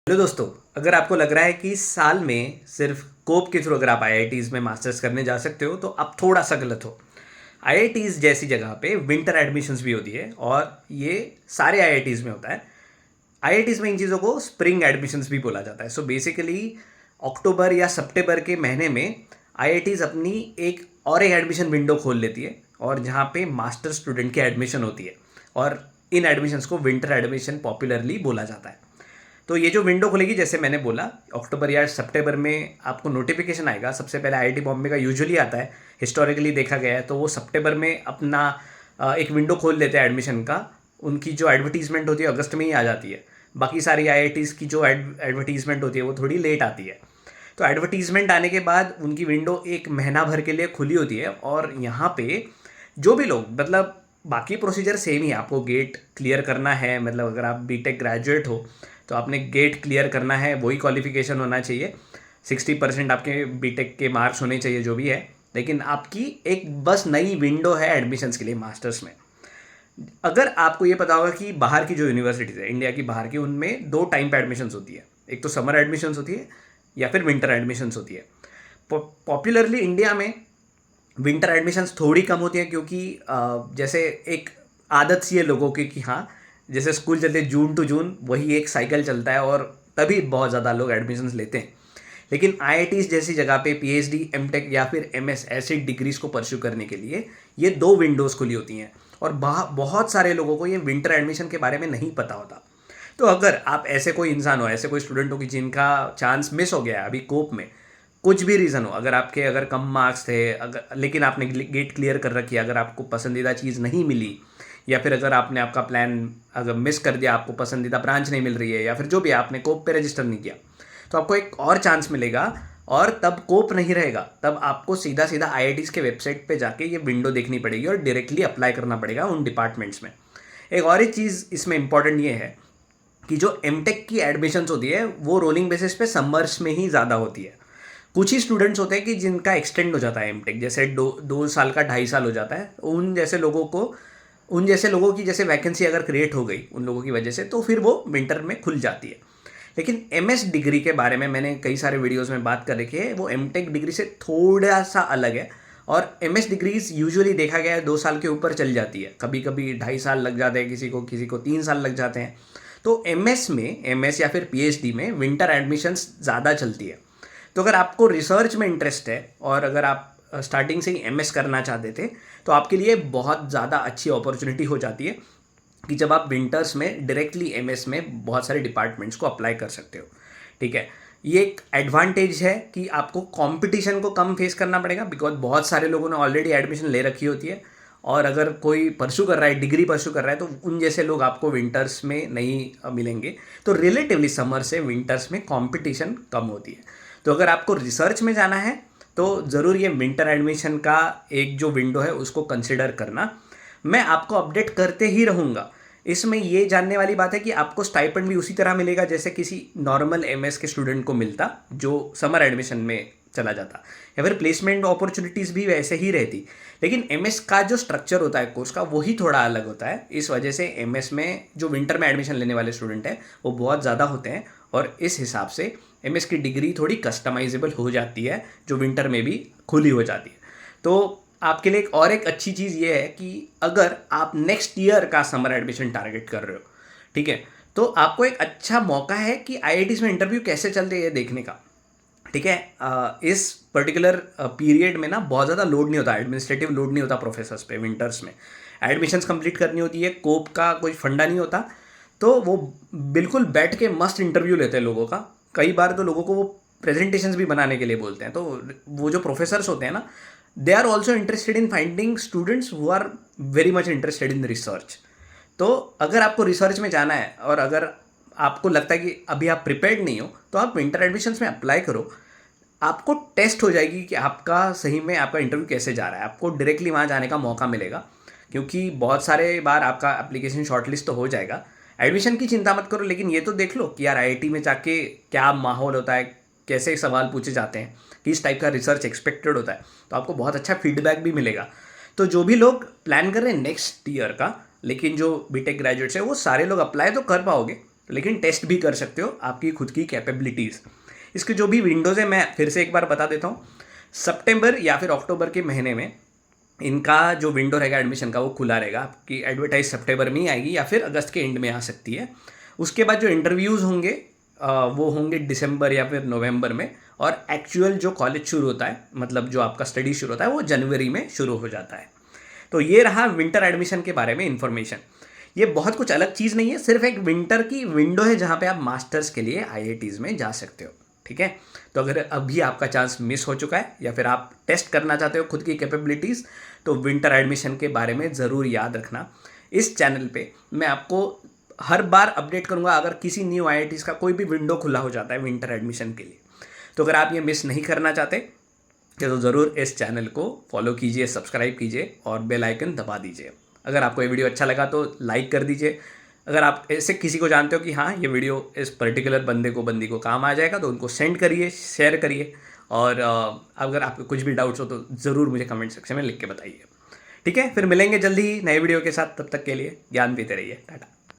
Hello दोस्तों, अगर आपको लग रहा है कि साल में सिर्फ कोप के थ्रू अगर आप आईआईटीज़ में मास्टर्स करने जा सकते हो तो आप थोड़ा सा गलत हो। आईआईटीज़ जैसी जगह पे विंटर एडमिशन्स भी होती है और ये सारे आईआईटीज़ में होता है। आईआईटीज़ में इन चीज़ों को स्प्रिंग एडमिशन्स भी बोला जाता है। सो बेसिकली अक्टूबर या सितंबर के महीने में आईआईटीज़ अपनी एक एडमिशन विंडो खोल लेती है और जहाँ पे मास्टर स्टूडेंट की एडमिशन होती है और इन एडमिशन्स को विंटर एडमिशन पॉपुलरली बोला जाता है। तो ये जो विंडो खुलेगी, जैसे मैंने बोला, अक्टूबर या सितंबर में आपको नोटिफिकेशन आएगा। सबसे पहले आईआईटी बॉम्बे का यूजुअली आता है, हिस्टोरिकली देखा गया है, तो वो सितंबर में अपना एक विंडो खोल लेते हैं एडमिशन का। उनकी जो एडवर्टीजमेंट होती है अगस्त में ही आ जाती है। बाकी सारी आईआईटीज़ की जो एडवर्टीजमेंट होती है वो थोड़ी लेट आती है। तो एडवर्टीजमेंट आने के बाद उनकी विंडो एक महीना भर के लिए खुली होती है और यहाँ पे जो भी लोग, मतलब बाकी प्रोसीजर सेम ही है। आपको गेट क्लियर करना है, मतलब अगर आप बीटेक ग्रेजुएट हो तो आपने गेट क्लियर करना है, वही क्वालिफिकेशन होना चाहिए। 60% आपके बीटेक के मार्क्स होने चाहिए, जो भी है। लेकिन आपकी एक बस नई विंडो है एडमिशन्स के लिए मास्टर्स में। अगर आपको ये पता होगा कि बाहर की जो यूनिवर्सिटीज़ है इंडिया की बाहर की, उनमें 2 टाइम पे एडमिशन्स होती है। एक तो समर एडमिशन्स होती है या फिर विंटर एडमिशन्स होती है। पॉपुलरली इंडिया में विंटर एडमिशन्स थोड़ी कम होती है क्योंकि जैसे एक आदत सी है लोगों की कि हाँ, जैसे स्कूल चलते जून टू जून वही एक साइकिल चलता है और तभी बहुत ज़्यादा लोग एडमिशन्स लेते हैं। लेकिन आईआईटीज़ जैसी जगह पे पीएचडी, एमटेक या फिर एमएस ऐसी डिग्रीज को परस्यू करने के लिए ये 2 विंडोज़ खुली होती हैं और बहुत सारे लोगों को ये विंटर एडमिशन के बारे में नहीं पता होता। तो अगर आप ऐसे कोई इंसान हो, ऐसे कोई स्टूडेंट हो कि जिनका चांस मिस हो गया है अभी कोप में, कुछ भी रीज़न हो, अगर कम मार्क्स थे, अगर लेकिन आपने गेट क्लियर कर रखी है, अगर आपको पसंदीदा चीज़ नहीं मिली, या फिर अगर आपने आपका प्लान अगर मिस कर दिया, आपको पसंदीदा ब्रांच नहीं मिल रही है, या फिर जो भी आपने कोप पे रजिस्टर नहीं किया, तो आपको एक और चांस मिलेगा। और तब कोप नहीं रहेगा, तब आपको सीधा सीधा आईआईटीज़ के वेबसाइट पे जाके ये विंडो देखनी पड़ेगी और डायरेक्टली अप्लाई करना पड़ेगा उन डिपार्टमेंट्स में। एक और एक चीज़ इसमें इंपॉर्टेंट ये है कि जो एमटेक की एडमिशन्स होती है वो रोलिंग बेसिस पे समर्स में ही ज़्यादा होती है। कुछ ही स्टूडेंट्स होते हैं कि जिनका एक्सटेंड हो जाता है एमटेक, जैसे 2 साल का 2.5 साल हो जाता है। उन जैसे लोगों की जैसे वैकेंसी अगर क्रिएट हो गई उन लोगों की वजह से, तो फिर वो विंटर में खुल जाती है। लेकिन एमएस डिग्री के बारे में मैंने कई सारे वीडियोस में बात कर रखी है, वो एमटेक डिग्री से थोड़ा सा अलग है। और एमएस डिग्रीज यूजुअली देखा गया है 2 साल के ऊपर चल जाती है, कभी कभी 2.5 साल लग जाते हैं, किसी को 3 साल लग जाते हैं। तो एमएस या फिर पीएचडी में विंटर एडमिशन्स ज़्यादा चलती है। तो अगर आपको रिसर्च में इंटरेस्ट है और अगर आप स्टार्टिंग से ही एमएस करना चाहते थे, तो आपके लिए बहुत ज़्यादा अच्छी अपॉर्चुनिटी हो जाती है कि जब आप विंटर्स में डायरेक्टली एमएस में बहुत सारे डिपार्टमेंट्स को अप्लाई कर सकते हो। ठीक है, ये एक एडवांटेज है कि आपको कंपटीशन को कम फेस करना पड़ेगा, बिकॉज बहुत सारे लोगों ने ऑलरेडी एडमिशन ले रखी होती है। और अगर कोई परस्यू कर रहा है, डिग्री परस्यू कर रहा है, तो उन जैसे लोग आपको विंटर्स में नहीं मिलेंगे। तो रिलेटिवली समर से विंटर्स में कंपटीशन कम होती है। तो अगर आपको रिसर्च में जाना है तो ज़रूर ये विंटर एडमिशन का एक जो विंडो है उसको कंसिडर करना। मैं आपको अपडेट करते ही रहूँगा। इसमें ये जानने वाली बात है कि आपको स्टाइपेंड भी उसी तरह मिलेगा जैसे किसी नॉर्मल एमएस के स्टूडेंट को मिलता जो समर एडमिशन में चला जाता, या फिर प्लेसमेंट अपॉर्चुनिटीज़ भी वैसे ही रहती। लेकिन एमएस का जो स्ट्रक्चर होता है कोर्स का, वही थोड़ा अलग होता है। इस वजह से एमएस में जो विंटर में एडमिशन लेने वाले स्टूडेंट हैं वो बहुत ज़्यादा होते हैं और इस हिसाब से एमएस की डिग्री थोड़ी कस्टमाइजेबल हो जाती है, जो विंटर में भी खुली हो जाती है। तो आपके लिए एक अच्छी चीज़ ये है कि अगर आप नेक्स्ट ईयर का समर एडमिशन टारगेट कर रहे हो, ठीक है, तो आपको एक अच्छा मौका है कि आईआईटीज़ में इंटरव्यू कैसे चलते हैं देखने का। ठीक है, इस पर्टिकुलर पीरियड में ना बहुत ज़्यादा लोड नहीं होता, एडमिनिस्ट्रेटिव लोड नहीं होता प्रोफेसर्स पे। विंटर्स में एडमिशन्स कंप्लीट करनी होती है, कोप का कोई फंडा नहीं होता, तो वो बिल्कुल बैठ के मस्त इंटरव्यू लेते हैं लोगों का। कई बार तो लोगों को वो प्रेजेंटेशंस भी बनाने के लिए बोलते हैं। तो वो जो प्रोफेसर्स होते हैं ना, they are also interested in finding students who are very much interested in research. तो अगर आपको रिसर्च में जाना है और अगर आपको लगता है कि अभी आप प्रिपेयर्ड नहीं हो, तो आप विंटर एडमिशन्स में अप्लाई करो। आपको टेस्ट हो जाएगी कि आपका सही में आपका इंटरव्यू कैसे जा रहा है। आपको डायरेक्टली वहाँ जाने का मौका मिलेगा, क्योंकि बहुत सारे बार आपका एप्लीकेशन शॉर्टलिस्ट तो हो जाएगा। एडमिशन की चिंता मत करो, लेकिन ये तो देख लो कि यार आईआईटी में जाके क्या माहौल होता है, कैसे सवाल पूछे जाते हैं, किस टाइप का रिसर्च एक्सपेक्टेड होता है। तो आपको बहुत अच्छा फीडबैक भी मिलेगा। तो जो भी लोग प्लान कर रहे हैं नेक्स्ट ईयर का, लेकिन जो बीटेक ग्रेजुएट्स है वो सारे लोग अप्लाई तो कर पाओगे, लेकिन टेस्ट भी कर सकते हो आपकी खुद की कैपेबिलिटीज़। इसके जो भी विंडोज़ है मैं फिर से एक बार बता देता हूँ। सितंबर या फिर अक्टूबर के महीने में इनका जो विंडो रहेगा एडमिशन का वो खुला रहेगा। आपकी एडवर्टाइज सितंबर में ही आएगी या फिर अगस्त के एंड में आ सकती है। उसके बाद जो इंटरव्यूज़ होंगे वो होंगे दिसंबर या फिर नवंबर में, और एक्चुअल जो कॉलेज शुरू होता है, मतलब जो आपका स्टडी शुरू होता है, वो जनवरी में शुरू हो जाता है। तो ये रहा विंटर एडमिशन के बारे में इन्फॉर्मेशन। ये बहुत कुछ अलग चीज़ नहीं है, सिर्फ एक विंटर की विंडो है जहाँ पे आप मास्टर्स के लिए आईआईटीज़ में जा सकते हो। ठीक है, तो अगर अभी आपका चांस मिस हो चुका है या फिर आप टेस्ट करना चाहते हो खुद की कैपेबिलिटीज़, तो विंटर एडमिशन के बारे में ज़रूर याद रखना। इस चैनल पे मैं आपको हर बार अपडेट करूँगा अगर किसी न्यू आईआईटीज़ का कोई भी विंडो खुला हो जाता है विंटर एडमिशन के लिए। तो अगर आप ये मिस नहीं करना चाहते तो ज़रूर इस चैनल को फॉलो कीजिए, सब्सक्राइब कीजिए और बेल आइकन दबा दीजिए। अगर आपको ये वीडियो अच्छा लगा तो लाइक कर दीजिए। अगर आप ऐसे किसी को जानते हो कि हाँ ये वीडियो इस पर्टिकुलर बंदी को काम आ जाएगा, तो उनको सेंड करिए, शेयर करिए। और अगर आपको कुछ भी डाउट्स हो तो ज़रूर मुझे कमेंट सेक्शन में लिख के बताइए। ठीक है, फिर मिलेंगे जल्दी ही नए वीडियो के साथ। तब तक के लिए ज्ञान पीते रहिए। टाटा।